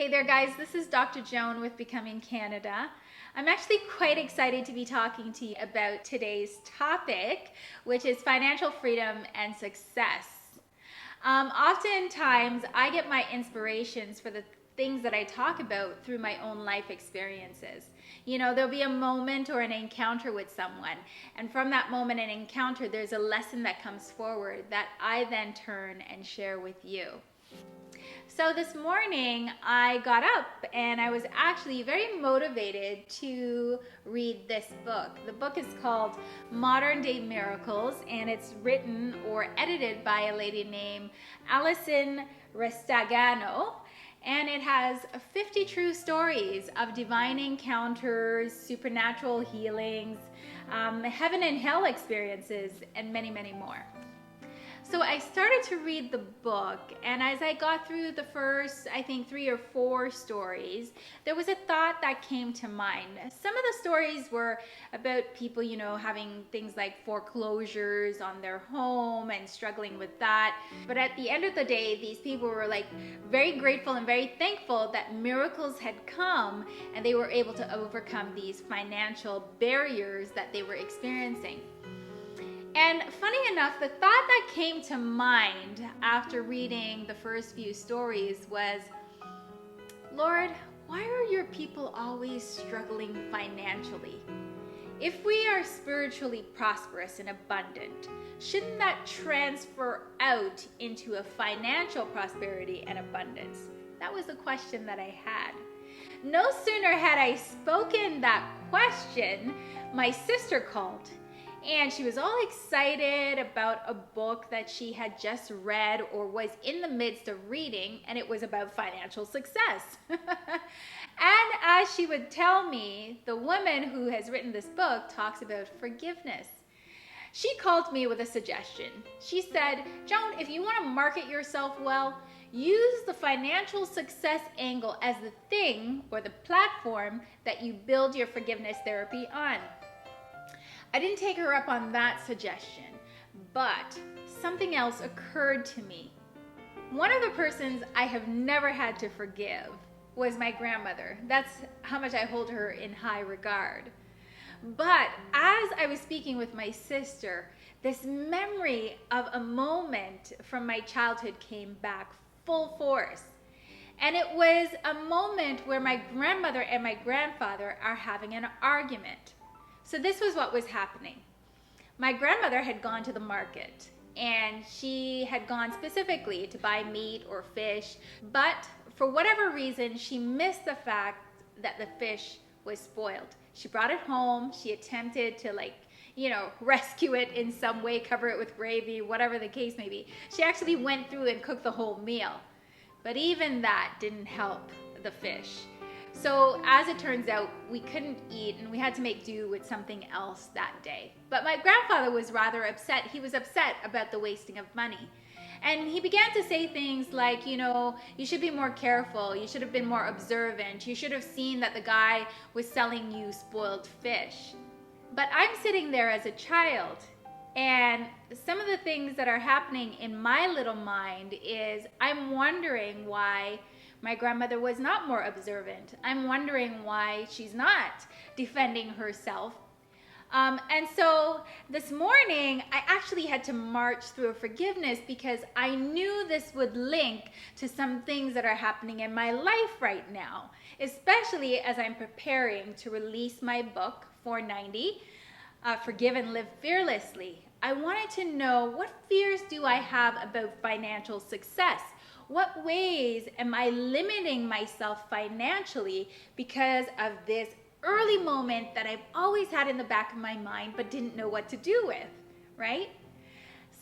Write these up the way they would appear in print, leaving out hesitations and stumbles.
Hey there guys, this is Dr. Joan with Becoming Canada. I'm actually quite excited to be talking to you about today's topic, which is financial freedom and success. Oftentimes, I get my inspirations for the things that I talk about through my own life experiences. You know, there'll be a moment or an encounter with someone, and from that moment and encounter, there's a lesson that comes forward that I then turn and share with you. So this morning I got up and I was actually very motivated to read this book. The book is called Modern Day Miracles, and it's written or edited by a lady named Alison Restagano, and it has 50 true stories of divine encounters, supernatural healings, heaven and hell experiences, and many, many more. So I started to read the book, and as I got through the first, I think 3 or 4 stories, there was a thought that came to mind. Some of the stories were about people, you know, having things like foreclosures on their home and struggling with that. But at the end of the day, these people were like very grateful and very thankful that miracles had come and they were able to overcome these financial barriers that they were experiencing. And funny enough, the thought that came to mind after reading the first few stories was, Lord, why are your people always struggling financially? If we are spiritually prosperous and abundant, shouldn't that transfer out into a financial prosperity and abundance? That was the question that I had. No sooner had I spoken that question, my sister called. And she was all excited about a book that she had just read or was in the midst of reading, and it was about financial success. And as she would tell me, the woman who has written this book talks about forgiveness. She called me with a suggestion. She said, Joan, if you want to market yourself well, use the financial success angle as the thing or the platform that you build your forgiveness therapy on. I didn't take her up on that suggestion, but something else occurred to me. One of the persons I have never had to forgive was my grandmother. That's how much I hold her in high regard. But as I was speaking with my sister, this memory of a moment from my childhood came back full force. And it was a moment where my grandmother and my grandfather are having an argument. So this was what was happening. My grandmother had gone to the market, and she had gone specifically to buy meat or fish, but for whatever reason, she missed the fact that the fish was spoiled. She brought it home, she attempted to rescue it in some way, cover it with gravy, whatever the case may be. She actually went through and cooked the whole meal, but even that didn't help the fish. So as it turns out, we couldn't eat and we had to make do with something else that day. But my grandfather was rather upset. He was upset about the wasting of money. And he began to say things like, you know, you should be more careful. You should have been more observant. You should have seen that the guy was selling you spoiled fish. But I'm sitting there as a child, and some of the things that are happening in my little mind is I'm wondering why my grandmother was not more observant. I'm wondering why she's not defending herself. And so this morning, I actually had to march through a forgiveness because I knew this would link to some things that are happening in my life right now, especially as I'm preparing to release my book, 490, Forgive and Live Fearlessly. I wanted to know, what fears do I have about financial success? What ways am I limiting myself financially because of this early moment that I've always had in the back of my mind but didn't know what to do with, right?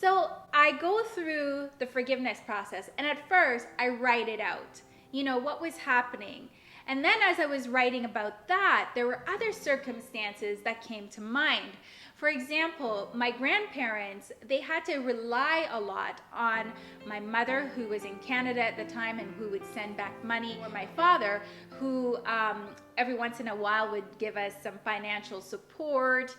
So I go through the forgiveness process, and at first I write it out, you know, what was happening. And then as I was writing about that, there were other circumstances that came to mind. For example, my grandparents, they had to rely a lot on my mother, who was in Canada at the time and who would send back money, or my father, who every once in a while would give us some financial support.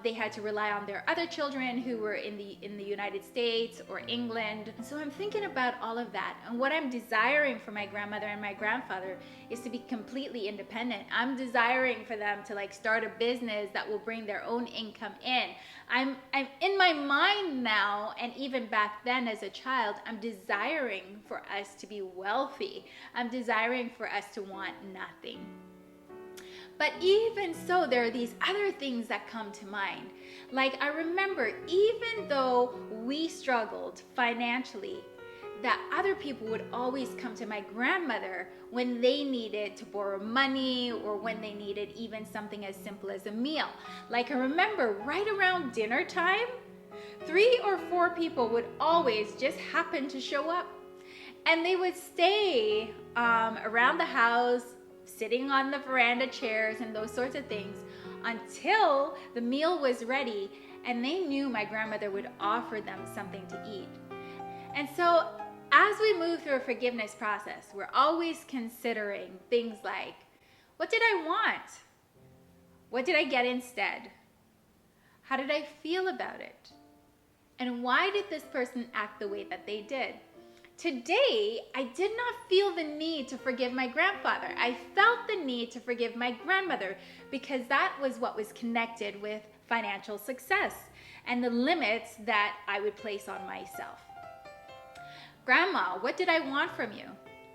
They had to rely on their other children who were in the United States or England. So I'm thinking about all of that, and what I'm desiring for my grandmother and my grandfather is to be completely independent. I'm desiring for them to like start a business that will bring their own income in. I'm in my mind now, and even back then as a child, I'm desiring for us to be wealthy. I'm desiring for us to want nothing. But even so, there are these other things that come to mind. Like, I remember, even though we struggled financially, that other people would always come to my grandmother when they needed to borrow money, or when they needed even something as simple as a meal. Like, I remember right around dinner time, 3 or 4 people would always just happen to show up, and they would stay around the house, sitting on the veranda chairs and those sorts of things until the meal was ready, and they knew my grandmother would offer them something to eat. And so as we move through a forgiveness process, we're always considering things like, what did I want? What did I get instead? How did I feel about it? And why did this person act the way that they did? Today, I did not feel the need to forgive my grandfather. I felt the need to forgive my grandmother, because that was what was connected with financial success and the limits that I would place on myself. Grandma, what did I want from you?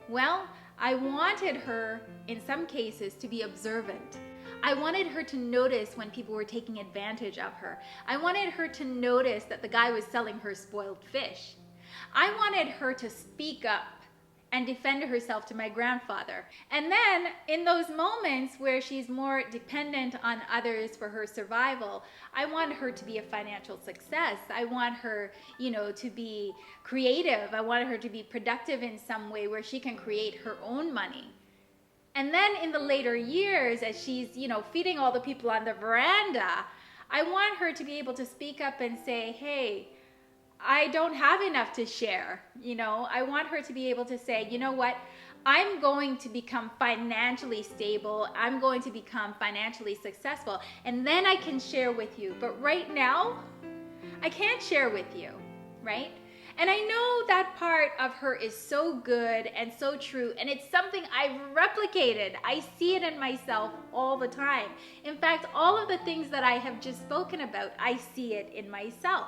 Well, I wanted her, in some cases, to be observant. I wanted her to notice when people were taking advantage of her. I wanted her to notice that the guy was selling her spoiled fish. I wanted her to speak up and defend herself to my grandfather. And then in those moments where she's more dependent on others for her survival, I want her to be a financial success. I want her, to be creative. I want her to be productive in some way where she can create her own money. And then in the later years, as she's, feeding all the people on the veranda, I want her to be able to speak up and say, hey, I don't have enough to share. I want her to be able to say, you know what? I'm going to become financially stable. I'm going to become financially successful. And then I can share with you. But right now, I can't share with you, right? And I know that part of her is so good and so true. And it's something I've replicated. I see it in myself all the time. In fact, all of the things that I have just spoken about, I see it in myself.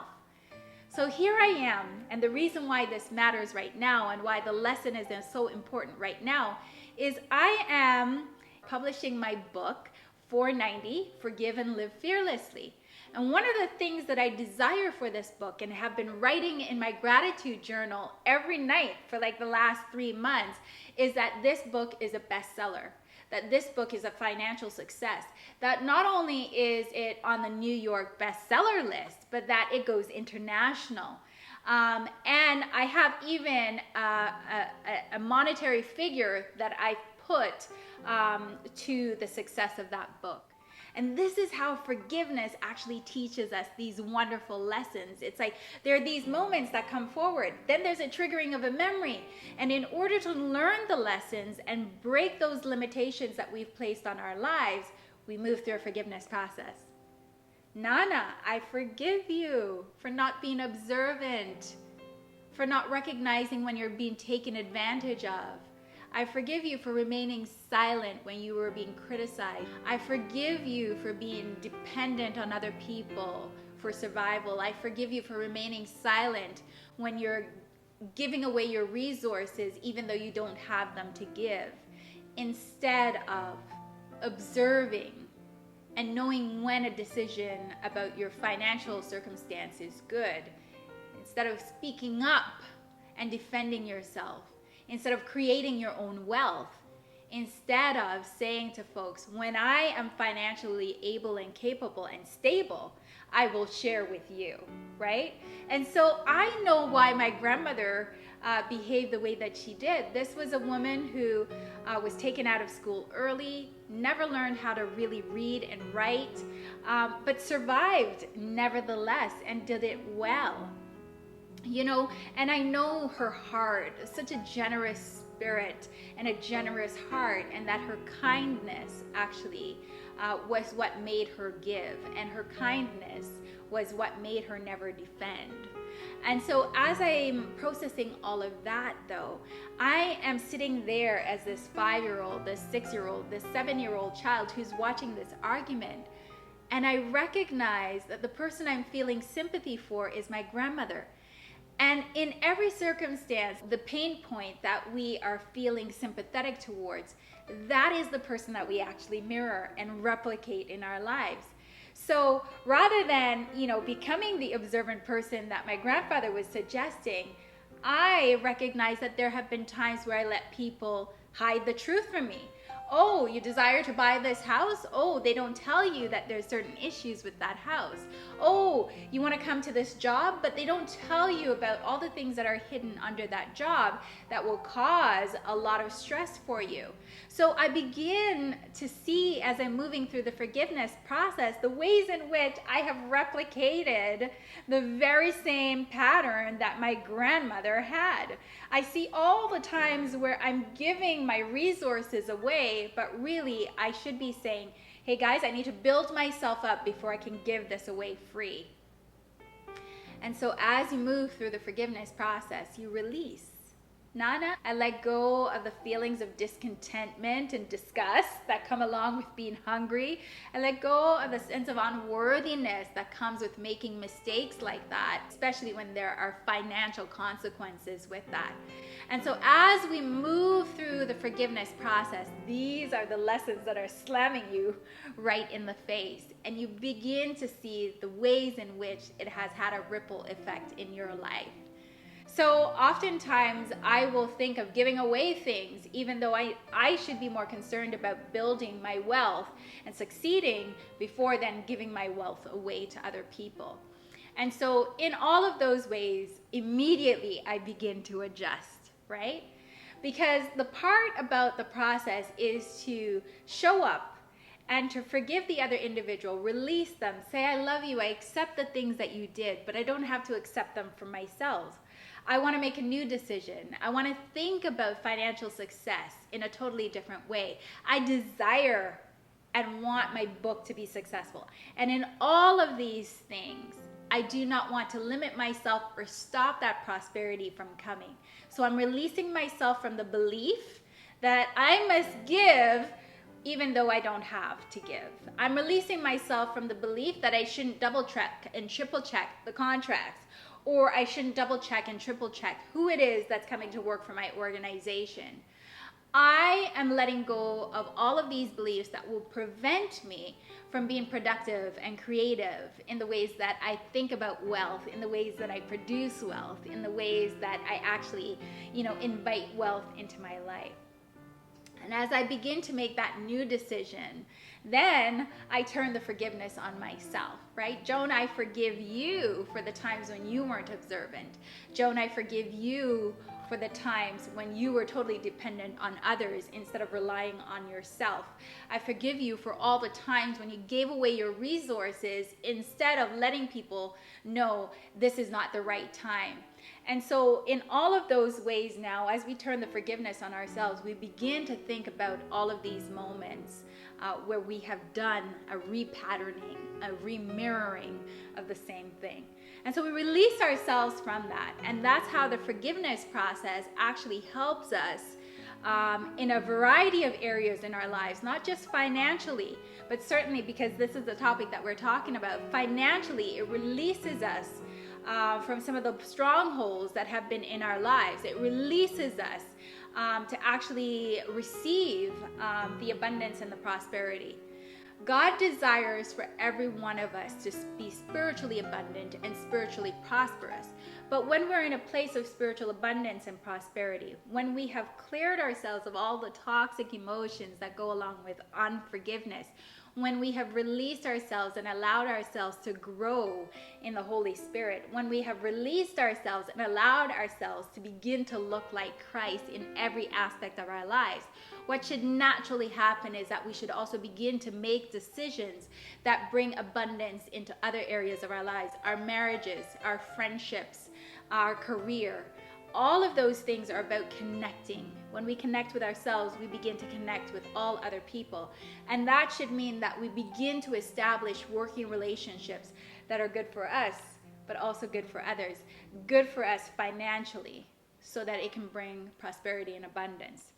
So here I am, and the reason why this matters right now and why the lesson is so important right now is I am publishing my book, 490, Forgive and Live Fearlessly. And one of the things that I desire for this book, and have been writing in my gratitude journal every night for like the last 3 months, is that this book is a bestseller. That this book is a financial success, that not only is it on the New York bestseller list, but that it goes international. And I have even a monetary figure that I put to the success of that book. And this is how forgiveness actually teaches us these wonderful lessons. It's like there are these moments that come forward. Then there's a triggering of a memory. And in order to learn the lessons and break those limitations that we've placed on our lives, we move through a forgiveness process. Nana, I forgive you for not being observant, for not recognizing when you're being taken advantage of. I forgive you for remaining silent when you were being criticized. I forgive you for being dependent on other people for survival. I forgive you for remaining silent when you're giving away your resources even though you don't have them to give. Instead of observing and knowing when a decision about your financial circumstance is good, instead of speaking up and defending yourself, instead of creating your own wealth, instead of saying to folks, when I am financially able and capable and stable, I will share with you, right? And so I know why my grandmother behaved the way that she did. This was a woman who was taken out of school early, never learned how to really read and write, but survived nevertheless and did it well. And I know her heart, such a generous spirit and a generous heart, and that her kindness actually was what made her give, and her kindness was what made her never defend. And so as I'm processing all of that, though, I am sitting there as this 5-year-old, this 6-year-old, this 7-year-old child who's watching this argument. And I recognize that the person I'm feeling sympathy for is my grandmother. And in every circumstance, the pain point that we are feeling sympathetic towards, that is the person that we actually mirror and replicate in our lives. So rather than, becoming the observant person that my grandfather was suggesting, I recognize that there have been times where I let people hide the truth from me. Oh, you desire to buy this house? Oh, they don't tell you that there's certain issues with that house. Oh, you want to come to this job, but they don't tell you about all the things that are hidden under that job that will cause a lot of stress for you. So I begin to see, as I'm moving through the forgiveness process, the ways in which I have replicated the very same pattern that my grandmother had. I see all the times where I'm giving my resources away, but really I should be saying, hey guys, I need to build myself up before I can give this away free. And so as you move through the forgiveness process, you release. Nana, I let go of the feelings of discontentment and disgust that come along with being hungry. I let go of the sense of unworthiness that comes with making mistakes like that, especially when there are financial consequences with that. And so as we move through the forgiveness process, these are the lessons that are slamming you right in the face. And you begin to see the ways in which it has had a ripple effect in your life. So oftentimes I will think of giving away things, even though I should be more concerned about building my wealth and succeeding before then giving my wealth away to other people. And so in all of those ways, immediately I begin to adjust, right? Because the part about the process is to show up and to forgive the other individual, release them, say, I love you, I accept the things that you did, but I don't have to accept them for myself. I want to make a new decision. I want to think about financial success in a totally different way. I desire and want my book to be successful. And in all of these things, I do not want to limit myself or stop that prosperity from coming. So I'm releasing myself from the belief that I must give even though I don't have to give. I'm releasing myself from the belief that I shouldn't double check and triple check the contracts, or I shouldn't double check and triple check who it is that's coming to work for my organization. I am letting go of all of these beliefs that will prevent me from being productive and creative in the ways that I think about wealth, in the ways that I produce wealth, in the ways that I actually, invite wealth into my life. And as I begin to make that new decision, then I turn the forgiveness on myself, right? Joan, I forgive you for the times when you weren't observant. Joan, I forgive you for the times when you were totally dependent on others instead of relying on yourself. I forgive you for all the times when you gave away your resources instead of letting people know this is not the right time. And so in all of those ways now, as we turn the forgiveness on ourselves, we begin to think about all of these moments where we have done a repatterning, a remirroring of the same thing. And so we release ourselves from that. And that's how the forgiveness process actually helps us in a variety of areas in our lives, not just financially, but certainly, because this is the topic that we're talking about, financially, it releases us from some of the strongholds that have been in our lives. It releases us to actually receive the abundance and the prosperity. God desires for every one of us to be spiritually abundant and spiritually prosperous. But when we're in a place of spiritual abundance and prosperity, when we have cleared ourselves of all the toxic emotions that go along with unforgiveness, when we have released ourselves and allowed ourselves to grow in the Holy Spirit, when we have released ourselves and allowed ourselves to begin to look like Christ in every aspect of our lives, what should naturally happen is that we should also begin to make decisions that bring abundance into other areas of our lives, our marriages, our friendships, our career. all of those things are about connecting. When we connect with ourselves, we begin to connect with all other people. And that should mean that we begin to establish working relationships that are good for us, but also good for others. Good for us financially, so that it can bring prosperity and abundance.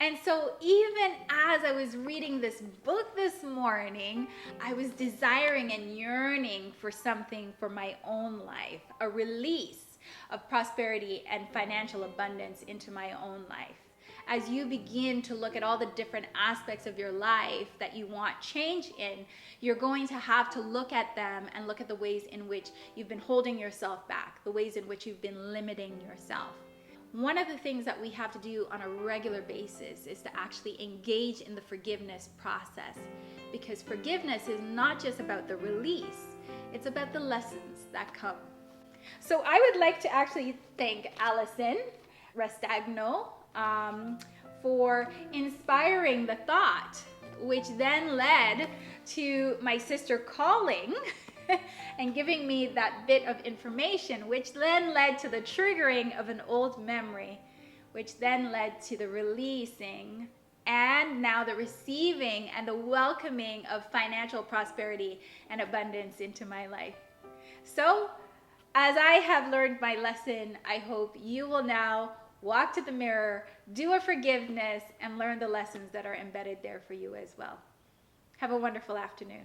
And so even as I was reading this book this morning, I was desiring and yearning for something for my own life, a release of prosperity and financial abundance into my own life. As you begin to look at all the different aspects of your life that you want change in, you're going to have to look at them and look at the ways in which you've been holding yourself back, the ways in which you've been limiting yourself. One of the things that we have to do on a regular basis is to actually engage in the forgiveness process, because forgiveness is not just about the release, it's about the lessons that come. So I would like to actually thank Allison Restagno for inspiring the thought, which then led to my sister calling and giving me that bit of information, which then led to the triggering of an old memory, which then led to the releasing and now the receiving and the welcoming of financial prosperity and abundance into my life. So, as I have learned my lesson, I hope you will now walk to the mirror, do a forgiveness, and learn the lessons that are embedded there for you as well. Have a wonderful afternoon.